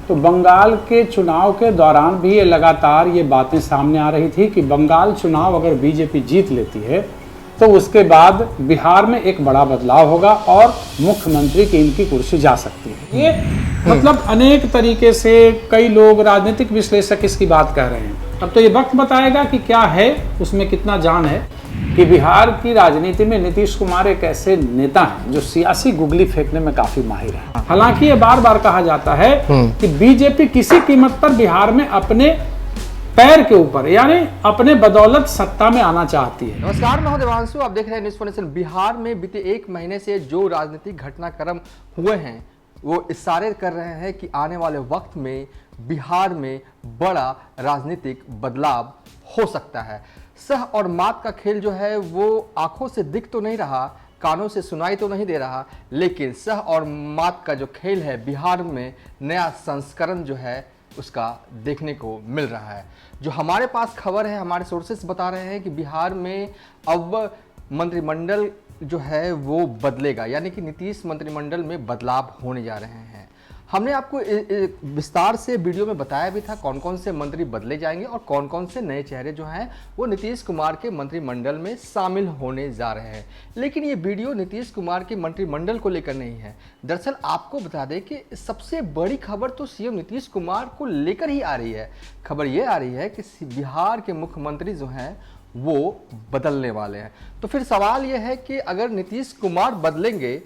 तो बंगाल के चुनाव के दौरान भी ये लगातार ये बातें सामने आ रही थी कि बंगाल चुनाव अगर बीजेपी जीत लेती है तो उसके बाद बिहार में एक बड़ा बदलाव होगा और मुख्यमंत्री की इनकी कुर्सी जा सकती है। ये मतलब अनेक तरीके से कई लोग राजनीतिक विश्लेषक इसकी बात कह रहे हैं। अब तो ये वक्त बताएगा कि क्या है उसमें कितना जान है कि बिहार की राजनीति में नीतीश कुमार एक ऐसे नेता हैं जो सियासी गुगली फेंकने में काफी माहिर है। हालांकि ये बार बार कहा जाता है कि बीजेपी किसी कीमत पर बिहार में अपने पैर के ऊपर यानी अपने बदौलत सत्ता में आना चाहती है। नमस्कार, मैं हूं देवांशु, आप देख रहे हैं न्यूज़ फॉर नेशन। बिहार में बीते एक महीने से जो राजनीतिक घटनाक्रम हुए हैं वो इशारे कर रहे हैं कि आने वाले वक्त में बिहार में बड़ा राजनीतिक बदलाव हो सकता है। सह और मात का खेल जो है वो आंखों से दिख तो नहीं रहा, कानों से सुनाई तो नहीं दे रहा, लेकिन सह और मात का जो खेल है बिहार में नया संस्करण जो है उसका देखने को मिल रहा है। जो हमारे पास खबर है, हमारे सोर्सेस बता रहे हैं कि बिहार में अब मंत्रिमंडल जो है वो बदलेगा, यानी कि नीतीश मंत्रिमंडल में बदलाव होने जा रहे हैं। हमने आपको विस्तार से वीडियो में बताया भी था कौन कौन से मंत्री बदले जाएंगे और कौन कौन से नए चेहरे जो हैं वो नीतीश कुमार के मंत्रिमंडल में शामिल होने जा रहे हैं। लेकिन ये वीडियो नीतीश कुमार के मंत्रिमंडल को लेकर नहीं है। दरअसल आपको बता दें कि सबसे बड़ी खबर तो सीएम नीतीश कुमार को लेकर ही आ रही है। खबर ये आ रही है कि बिहार के मुख्यमंत्री जो हैं वो बदलने वाले हैं। तो फिर सवाल यह है कि अगर नीतीश कुमार बदलेंगे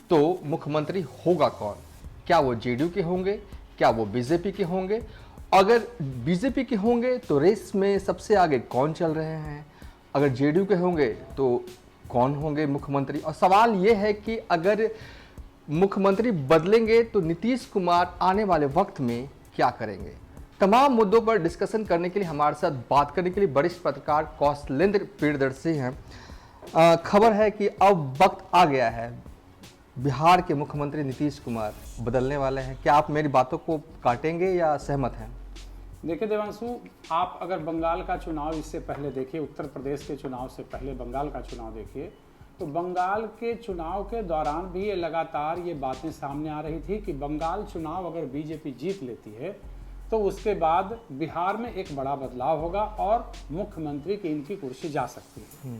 तो मुख्यमंत्री होगा कौन? क्या वो जेडीयू के होंगे, क्या वो बीजेपी के होंगे? अगर बीजेपी के होंगे तो रेस में सबसे आगे कौन चल रहे हैं? अगर जेडीयू के होंगे तो कौन होंगे मुख्यमंत्री? और सवाल ये है कि अगर मुख्यमंत्री बदलेंगे तो नीतीश कुमार आने वाले वक्त में क्या करेंगे? तमाम मुद्दों पर डिस्कशन करने के लिए हमारे साथ बात करने के लिए वरिष्ठ पत्रकार कौशलेंद्र प्रियदर्शी हैं। खबर है कि अब वक्त आ गया है, बिहार के मुख्यमंत्री नीतीश कुमार बदलने वाले हैं। क्या आप मेरी बातों को काटेंगे या सहमत हैं? देखिए देवांशु, आप अगर बंगाल का चुनाव इससे पहले देखिए, उत्तर प्रदेश के चुनाव से पहले बंगाल का चुनाव देखिए, तो बंगाल के चुनाव के दौरान भी ये लगातार ये बातें सामने आ रही थी कि बंगाल चुनाव अगर बीजेपी जीत लेती है तो उसके बाद बिहार में एक बड़ा बदलाव होगा और मुख्यमंत्री की इनकी कुर्सी जा सकती है।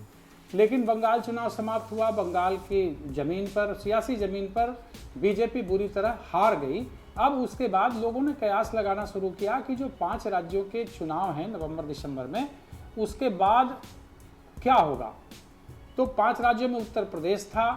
लेकिन बंगाल चुनाव समाप्त हुआ, बंगाल की जमीन पर, सियासी जमीन पर बीजेपी बुरी तरह हार गई। अब उसके बाद लोगों ने कयास लगाना शुरू किया कि जो 5 राज्यों के चुनाव हैं नवंबर दिसंबर में, उसके बाद क्या होगा। तो 5 राज्यों में उत्तर प्रदेश था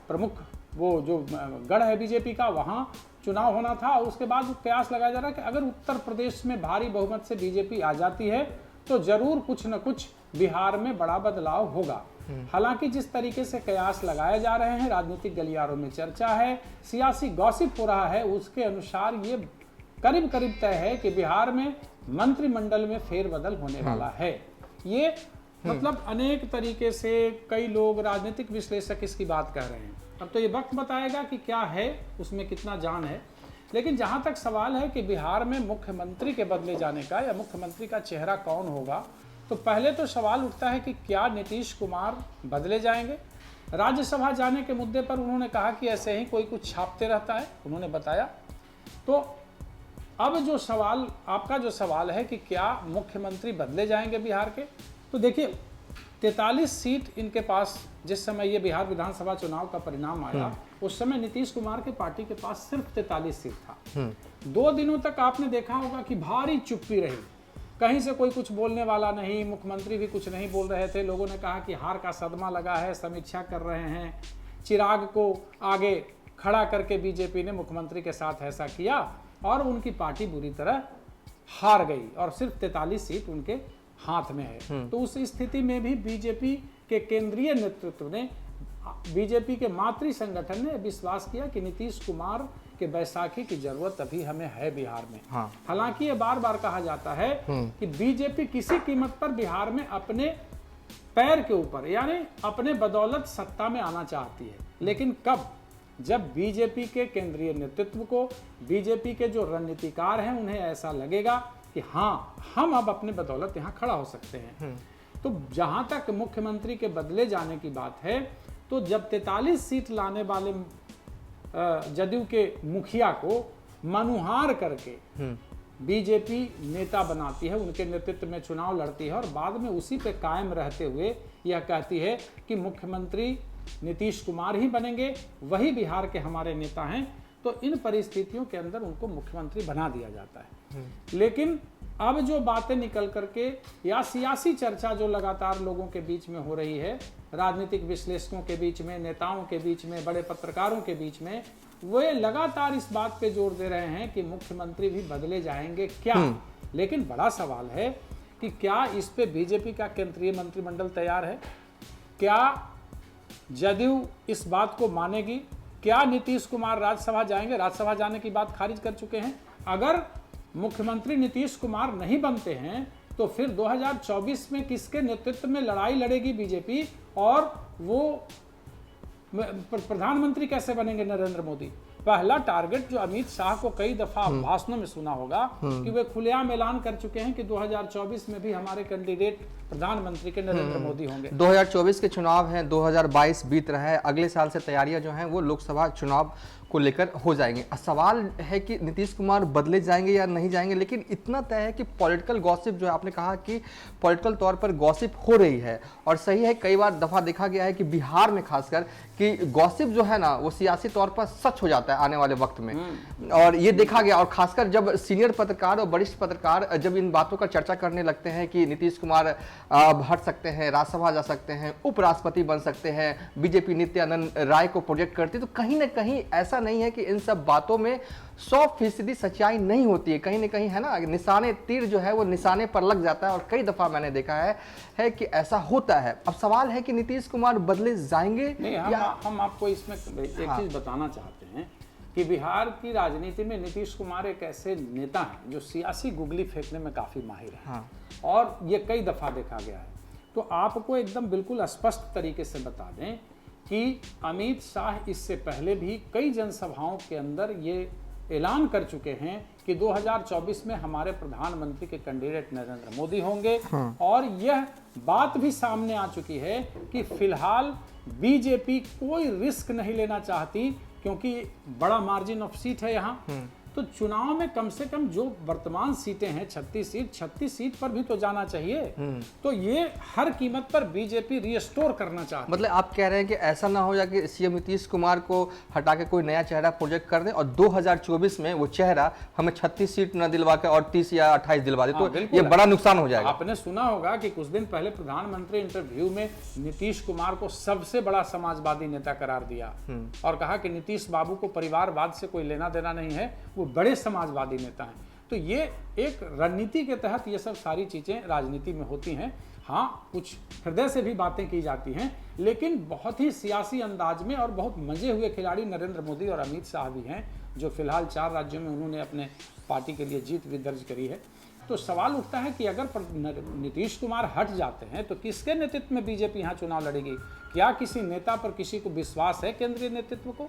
प्रमुख, वो जो गढ़ है बीजेपी का, वहाँ चुनाव होना था। उसके बाद कयास लगाया जा रहा है कि अगर उत्तर प्रदेश में भारी बहुमत से बीजेपी आ जाती है तो जरूर कुछ न कुछ बिहार में बड़ा बदलाव होगा। हालांकि जिस तरीके से कयास लगाए जा रहे हैं, राजनीतिक गलियारों में चर्चा है, सियासी गॉसिप हो रहा है, उसके अनुसार ये करीब करीब तय है कि बिहार में मंत्रिमंडल में फेरबदल होने वाला है। ये मतलब अनेक तरीके से कई लोग राजनीतिक विश्लेषक इसकी बात कह रहे हैं। अब तो ये वक्त बताएगा कि क्या है उसमें कितना जान है। लेकिन जहां तक सवाल है कि बिहार में मुख्यमंत्री के बदले जाने का या मुख्यमंत्री का चेहरा कौन होगा, तो पहले तो सवाल उठता है कि क्या नीतीश कुमार बदले जाएंगे। राज्यसभा जाने के मुद्दे पर उन्होंने कहा कि ऐसे ही कोई कुछ छापते रहता है, उन्होंने बताया। तो अब जो सवाल, आपका जो सवाल है कि क्या मुख्यमंत्री बदले जाएंगे बिहार के, तो देखिए 43 सीट इनके पास, जिस समय ये बिहार विधानसभा चुनाव का परिणाम आया उस समय नीतीश कुमार के पार्टी के पास सिर्फ 43 सीट था। 2 दिनों तक आपने देखा होगा कि भारी चुप्पी रही, कहीं से कोई कुछ बोलने वाला नहीं, मुख्यमंत्री भी कुछ नहीं बोल रहे थे। लोगों ने कहा कि हार का सदमा लगा है, समीक्षा कर रहे हैं। चिराग को आगे खड़ा करके बीजेपी ने मुख्यमंत्री के साथ ऐसा किया और उनकी पार्टी बुरी तरह हार गई और सिर्फ 43 सीट उनके हाथ में है। तो उस स्थिति में भी बीजेपी के केंद्रीय नेतृत्व ने, बीजेपी के मातृ संगठन ने विश्वास किया कि नीतीश कुमार के बैसाखी की जरूरत अभी हमें है बिहार में। हालांकि ये बार बार कहा जाता है कि बीजेपी किसी कीमत पर बिहार में अपने पैर के ऊपर यानी अपने बदौलत सत्ता में आना चाहती है। लेकिन कब? जब बीजेपी के केंद्रीय नेतृत्व को, बीजेपी के जो रणनीतिकार हैं, उन्हें ऐसा लगेगा कि हाँ, हम अब अपने बदौलत यहाँ खड़ा हो सकते हैं। तो जहां तक मुख्यमंत्री के बदले जाने की बात है, तो जब 43 सीट लाने वाले जदयू के मुखिया को मनुहार करके बीजेपी नेता बनाती है, उनके नेतृत्व में चुनाव लड़ती है और बाद में उसी पे कायम रहते हुए यह कहती है कि मुख्यमंत्री नीतीश कुमार ही बनेंगे, वही बिहार के हमारे नेता हैं। तो इन परिस्थितियों के अंदर उनको मुख्यमंत्री बना दिया जाता है। लेकिन अब जो बातें निकल करके या सियासी चर्चा जो लगातार लोगों के बीच में हो रही है, राजनीतिक विश्लेषकों के बीच में, नेताओं के बीच में, बड़े पत्रकारों के बीच में, वे लगातार इस बात पे जोर दे रहे हैं कि मुख्यमंत्री भी बदले जाएंगे क्या। लेकिन बड़ा सवाल है कि क्या इस पे बीजेपी का केंद्रीय मंत्रिमंडल तैयार है? क्या जदयू इस बात को मानेगी? क्या नीतीश कुमार राज्यसभा जाएंगे? राज्यसभा जाने की बात खारिज कर चुके हैं। अगर मुख्यमंत्री नीतीश कुमार नहीं बनते हैं तो फिर 2024 में किसके नेतृत्व में लड़ाई लड़ेगी बीजेपी, और वो प्रधानमंत्री कैसे बनेंगे नरेंद्र मोदी? पहला टारगेट जो अमित शाह को कई दफा भाषणों में सुना होगा कि वे खुलेआम ऐलान कर चुके हैं कि 2024 में भी हमारे कैंडिडेट प्रधानमंत्री के नरेंद्र मोदी होंगे। 2024 के चुनाव हैं, 2022 बीत रहा है, अगले साल से तैयारियां जो हैं वो लोकसभा चुनाव को लेकर हो जाएंगे। सवाल है कि नीतीश कुमार बदले जाएंगे या नहीं जाएंगे, लेकिन इतना तय है कि पॉलिटिकल गॉसिप जो है, आपने कहा कि पॉलिटिकल तौर पर गॉसिप हो रही है और सही है। कई बार दफा देखा गया है कि बिहार में खासकर कि गॉसिप जो है ना वो सियासी तौर पर सच हो जाता है आने वाले वक्त में, और ये देखा गया। और खासकर जब सीनियर पत्रकार और वरिष्ठ पत्रकार जब इन बातों का चर्चा करने लगते हैं कि नीतीश कुमार हट सकते हैं, राज्यसभा जा सकते हैं, उपराष्ट्रपति बन सकते हैं, बीजेपी नित्यानंद राय को प्रोजेक्ट करती है, तो कहीं ना कहीं ऐसा नहीं है कि इन सब बातों में 100% सच्चाई नहीं होती है। कहीं ना कहीं है ना, निशाने तीर जो है वो निशाने पर लग जाता है और कई दफा मैंने देखा है कि ऐसा होता है। अब सवाल है कि नीतीश कुमार बदले जाएंगे नहीं, हम आपको इसमें एक चीज बताना चाहते हैं कि बिहार की राजनीति में नीतीश कुमार एक ऐसे नेता हैं जो सियासी गुगली फेंकने में काफी माहिर हैं। और ये कई दफा देखा गया है। तो आपको एकदम बिल्कुल स्पष्ट तरीके से बता दें कि अमित शाह इससे पहले भी कई जनसभाओं के अंदर ये ऐलान कर चुके हैं कि 2024 में हमारे प्रधानमंत्री के कैंडिडेट नरेंद्र मोदी होंगे। और यह बात भी सामने आ चुकी है कि फिलहाल बीजेपी कोई रिस्क नहीं लेना चाहती, क्योंकि बड़ा मार्जिन ऑफ सीट है यहाँ। तो चुनाव में कम से कम जो वर्तमान सीटें हैं 36 सीट पर भी तो जाना चाहिए। तो ये हर कीमत पर बीजेपी रिस्टोर करना चाहती है। मतलब आप कह रहे हैं कि ऐसा ना हो जाए कि सीएम नीतीश कुमार को हटा के कोई नया चेहरा प्रोजेक्ट कर दे और 2024 में वो चेहरा हमें 36 सीट न दिलवा के और 30 या 28 दिलवा दे, तो ये बड़ा नुकसान हो जाएगा। आपने सुना होगा कि कुछ दिन पहले प्रधानमंत्री इंटरव्यू में नीतीश कुमार को सबसे बड़ा समाजवादी नेता करार दिया और कहा कि नीतीश बाबू को परिवारवाद से कोई लेना देना नहीं है, वो बड़े समाजवादी नेता हैं। तो ये एक रणनीति के तहत ये सब सारी चीजें राजनीति में होती हैं। हाँ, कुछ हृदय से भी बातें की जाती हैं, लेकिन बहुत ही सियासी अंदाज में। और बहुत मजे हुए खिलाड़ी नरेंद्र मोदी और अमित शाह भी हैं, जो फिलहाल 4 राज्यों में उन्होंने अपने पार्टी के लिए जीत भी दर्ज करी है। तो सवाल उठता है कि अगर नीतीश कुमार हट जाते हैं तो किसके नेतृत्व में बीजेपी यहाँ चुनाव लड़ेगी? क्या किसी नेता पर किसी को विश्वास है केंद्रीय नेतृत्व को?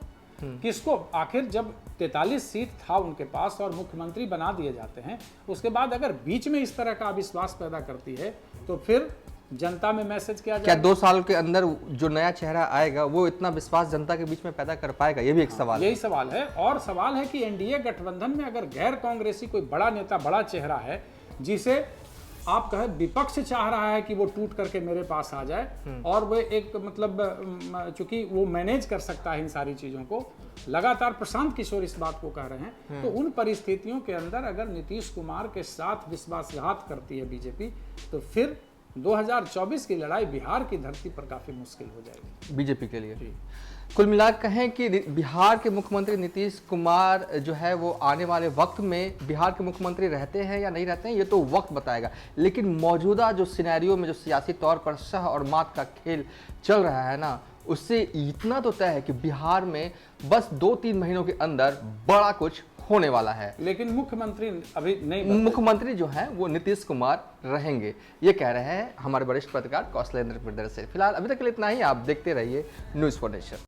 किसको? आखिर जब 43 सीट था उनके पास और मुख्यमंत्री बना दिए जाते हैं, उसके बाद अगर बीच में इस तरह का अविश्वास पैदा करती है तो फिर जनता में मैसेज क्या क्या 2 साल के अंदर जो नया चेहरा आएगा वो इतना विश्वास जनता के बीच में पैदा कर पाएगा? ये भी एक सवाल यही सवाल है। और सवाल है कि एनडीए गठबंधन में अगर गैर कांग्रेसी कोई बड़ा नेता, बड़ा चेहरा है जिसे आप कहे विपक्ष चाह रहा है कि वो टूट करके मेरे पास आ जाए, और वो एक मतलब चूंकि वो मैनेज कर सकता है इन सारी चीजों को, लगातार प्रशांत किशोर इस बात को कह रहे हैं, तो उन परिस्थितियों के अंदर अगर नीतीश कुमार के साथ विश्वासघात करती है बीजेपी, तो फिर 2024 की लड़ाई बिहार की धरती पर काफी मुश्किल हो जाएगी बीजेपी के लिए। कुल मिलाकर कहें कि बिहार के मुख्यमंत्री नीतीश कुमार जो है वो आने वाले वक्त में बिहार के मुख्यमंत्री रहते हैं या नहीं रहते हैं ये तो वक्त बताएगा, लेकिन मौजूदा जो सिनेरियो में जो सियासी तौर पर शह और मात का खेल चल रहा है ना, उससे इतना तो तय है कि बिहार में बस 2-3 महीनों के अंदर बड़ा कुछ होने वाला है। लेकिन मुख्यमंत्री अभी नहीं, मुख्यमंत्री जो है वो नीतीश कुमार रहेंगे, ये कह रहे हैं हमारे वरिष्ठ पत्रकार कौशलेंद्र प्रदर्शन से। फिलहाल अभी तक के लिए इतना ही। आप देखते रहिए न्यूज़ फॉर नेशन।